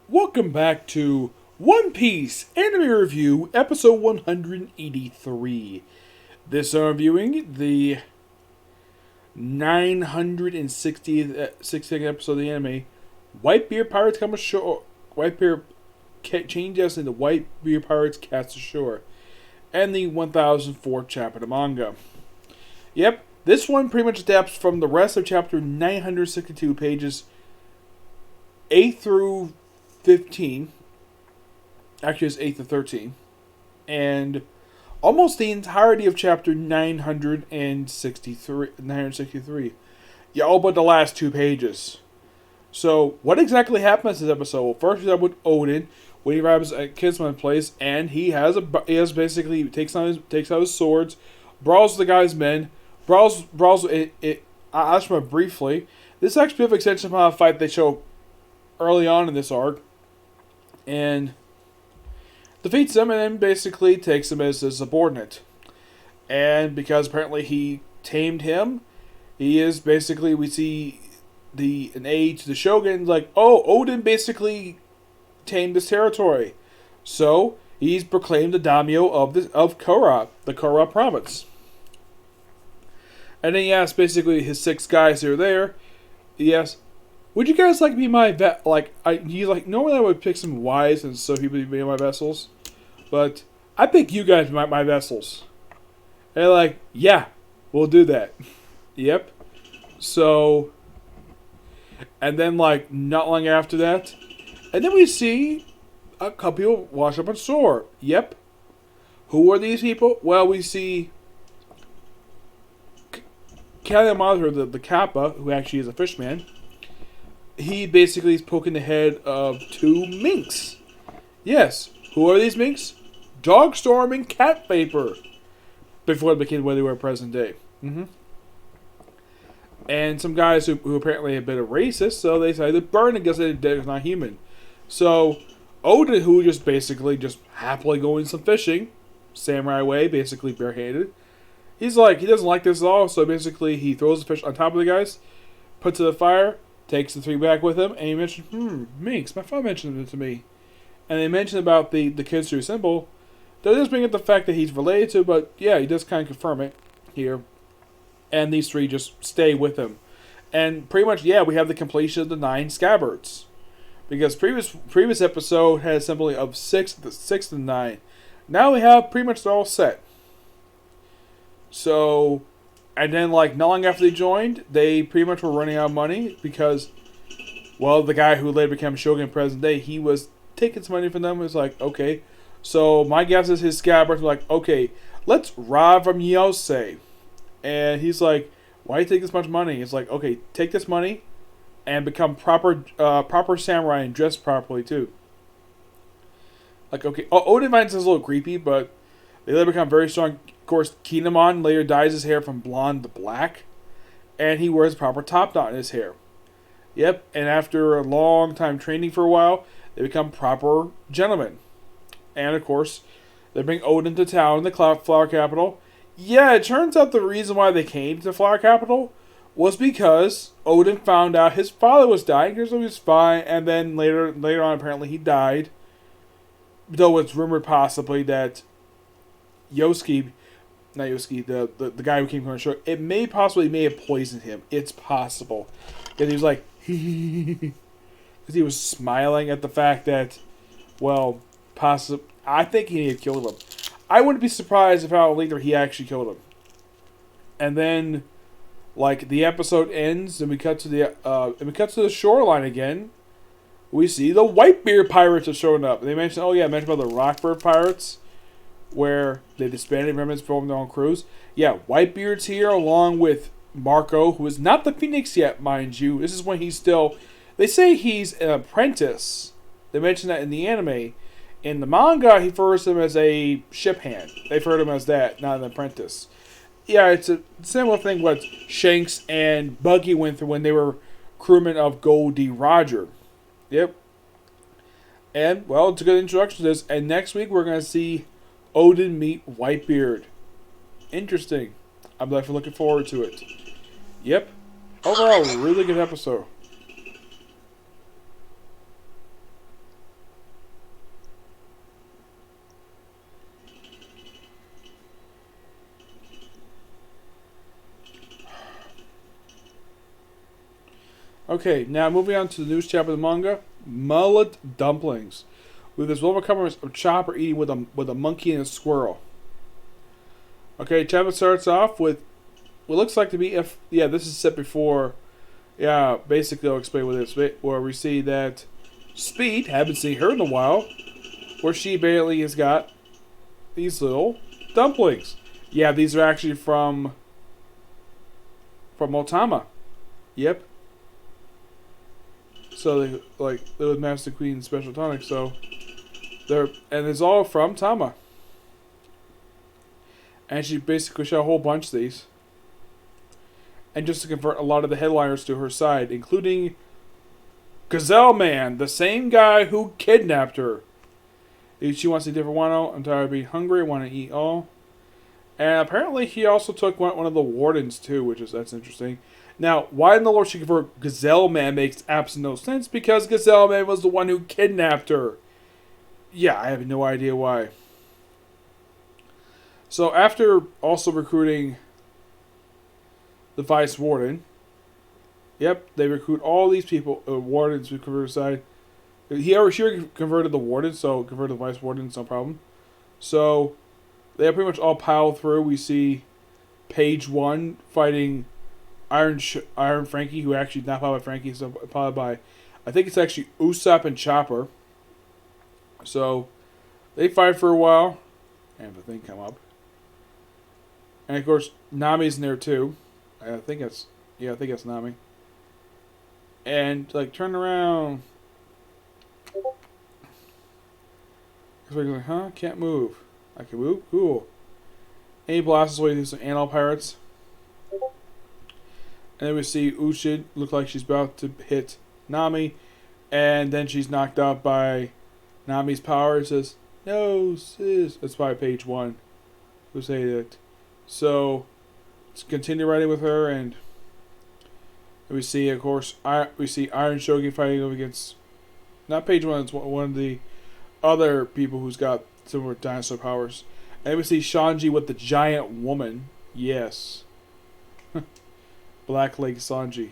Welcome back to One Piece Anime Review, episode 183. This I'm reviewing the 960th episode of the anime, Whitebeard Pirates Come Ashore. Whitebeard changes into Whitebeard Pirates Cast Ashore, and the 1004th chapter of the manga. Yep, this one pretty much adapts from the rest of chapter 962, pages 8 through 15. Actually, it's 8 to 13. And almost the entirety of chapter 963. Yeah, all but the last two pages. So, what exactly happens in this episode? Well, first we start with Odin when he arrives at Kisman's place, and he basically takes out his swords, brawls with the guy's men, brawls Ashore briefly. This is actually a bit of an extension of a fight they show early on in this arc, and defeats him, and then basically takes him as a subordinate. And because apparently he tamed him, he is basically, we see an aide to the Shogun, like, oh, Odin basically tamed this territory. So, he's proclaimed the daimyo of Kora, the Kora province. And then he asks basically his 6 guys who are there, he asks, would you guys like to be my normally I would pick some wives and so people would be my vessels, but I pick you guys my vessels. And they're like, yeah, we'll do that. Yep. So, and then like not long after that, and then we see a couple people wash up on shore. Yep. Who are these people? Well, we see Kalamazoo, the Kappa, who actually is a fishman. He basically is poking the head of 2 minks. Yes. Who are these minks? Dogstorm and Cat Vapor. Before they became what they were present day. And some guys who apparently have been a racist, so they decided to burn because they're not human. So, Odin, who just happily going some fishing, samurai way, basically barehanded, he's like, he doesn't like this at all, so basically he throws the fish on top of the guys, puts it in the fire, takes the 3 back with him, and he mentioned, minks, my father mentioned it to me. And they mentioned about the Kitsuru symbol. They just bring up the fact that he's related to, but yeah, he does kind of confirm it here. And these 3 just stay with him. And pretty much, yeah, we have the completion of the 9 scabbards. Because previous episode had a symbol of 6 and 9. Now we have pretty much they're all set. So, and then, like, not long after they joined, they pretty much were running out of money because, well, the guy who later became Shogun present day, he was taking some money from them. It was like, okay. So, my guess is his scabbards were like, okay, let's rob from Yosei. And he's like, why do you take this much money? It's like, okay, take this money and become proper samurai and dress properly, too. Like, okay, Odin finds this a little creepy, but they later become very strong. Of course, Kinemon later dyes his hair from blonde to black, and he wears a proper top knot in his hair. Yep, and after a long time training for a while, they become proper gentlemen. And of course, they bring Odin to town in the Flower Capital. Yeah, it turns out the reason why they came to the Flower Capital was because Odin found out his father was dying, because he was fine, and then later on apparently he died. Though it's rumored possibly that the guy who came from the show, it may have poisoned him. It's possible. Because he was like, because he was smiling at the fact that, well, I think he may have killed him. I wouldn't be surprised if out later he actually killed him. And then, like, the episode ends, and we cut to the shoreline again. We see the Whitebeard pirates are showing up. And they mentioned, about the Rockbird pirates, where they disbanded remnants from their own crews. Yeah, Whitebeard's here along with Marco, who is not the Phoenix yet, mind you. This is when he's still, they say he's an apprentice. They mentioned that in the anime. In the manga, he refers to him as a ship hand. They've heard him as that, not an apprentice. Yeah, it's a similar thing what Shanks and Buggy went through when they were crewmen of Goldie Roger. Yep. And, well, it's a good introduction to this. And next week, we're going to see Odin meet Whitebeard. Interesting. I'm definitely looking forward to it. Yep. Overall, really good episode. Okay, now moving on to the news chapter of the manga, Mullet Dumplings. With this one cover of Chopper eating with a monkey and a squirrel. Okay, chapter starts off with what looks like to be this is set before. Yeah, basically I'll explain what this where we see that Speed, haven't seen her in a while, where she barely has got these little dumplings. Yeah, these are actually from Otama. Yep. So they they're with Master Queen Special Tonic, so it's all from Tama. And she basically shot a whole bunch of these. And just to convert a lot of the headliners to her side, including Gazelle Man, the same guy who kidnapped her. She wants a different Wano. I'm tired of being hungry. Want to eat all. And apparently he also took one of the wardens too, that's interesting. Now, why in the Lord she convert Gazelle Man makes absolutely no sense, because Gazelle Man was the one who kidnapped her. Yeah, I have no idea why. So after also recruiting the Vice Warden, yep, they recruit all these people, wardens who convert aside. She already converted the warden, so converted the Vice Warden, no problem. So they pretty much all pile through. We see Page 1 fighting Iron Frankie, who actually not followed by Frankie, so followed by, I think it's actually Usopp and Chopper. So they fight for a while, and the thing come up. And of course, Nami's in there too. I think that's Nami. And turn around. Because we're like, huh? Can't move. I can move? Cool. And he blasts his way through some animal pirates. And then we see Ushid look like she's about to hit Nami. And then she's knocked out by Nami's power. It says, no, sis. That's by Page 1. Who say that? So, let's continue writing with her. And we see, of course, we see Iron Shogun fighting over against, not Page 1, it's one of the other people who's got similar dinosaur powers. And then we see Shanji with the giant woman. Yes. Black Lake Sanji.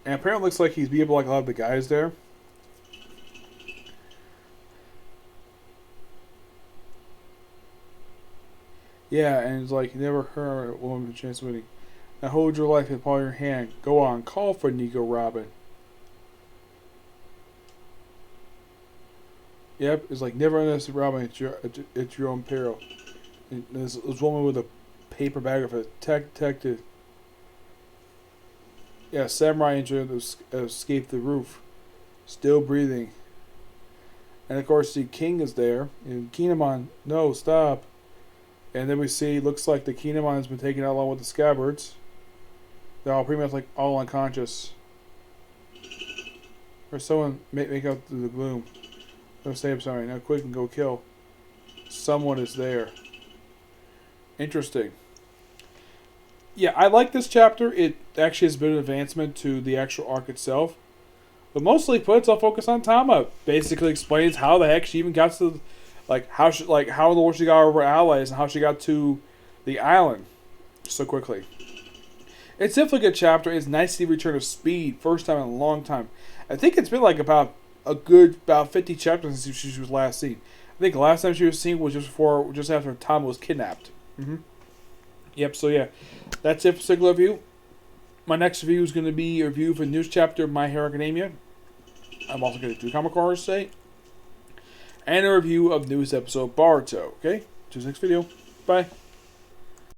And apparently it looks like he's be able to a lot of the guys there. Yeah, and it's like, never heard a woman with a chance of winning. Now hold your life in palm of your hand. Go on, call for Nico Robin. Yep, it's like, never underestimate Robin, it's your own peril. And there's this woman with a paper bag of a detective. Yeah, samurai injured escaped the roof. Still breathing. And of course the king is there. And Kinemon, no, stop. And then we see, looks like the Kinemon has been taken out along with the scabbards. They're all pretty much all unconscious. Or someone make out through the gloom. Don't say I'm sorry. Now quick and go kill. Someone is there. Interesting. Yeah, I like this chapter. It actually has been an advancement to the actual arc itself. But mostly puts all focus on Tama. Basically explains how the heck she even got to, how in the world she got over allies and how she got to the island so quickly. It's definitely a good chapter. It's nice to see return of Speed. First time in a long time. I think it's been about 50 chapters since she was last seen. I think the last time she was seen was just after Tama was kidnapped. Yep, so yeah. That's it for Sigla Review. My next review is going to be a review for the news chapter of My Hero Academia. I'm also going to do comic horror today. And a review of news episode Boruto. Okay? To the next video. Bye.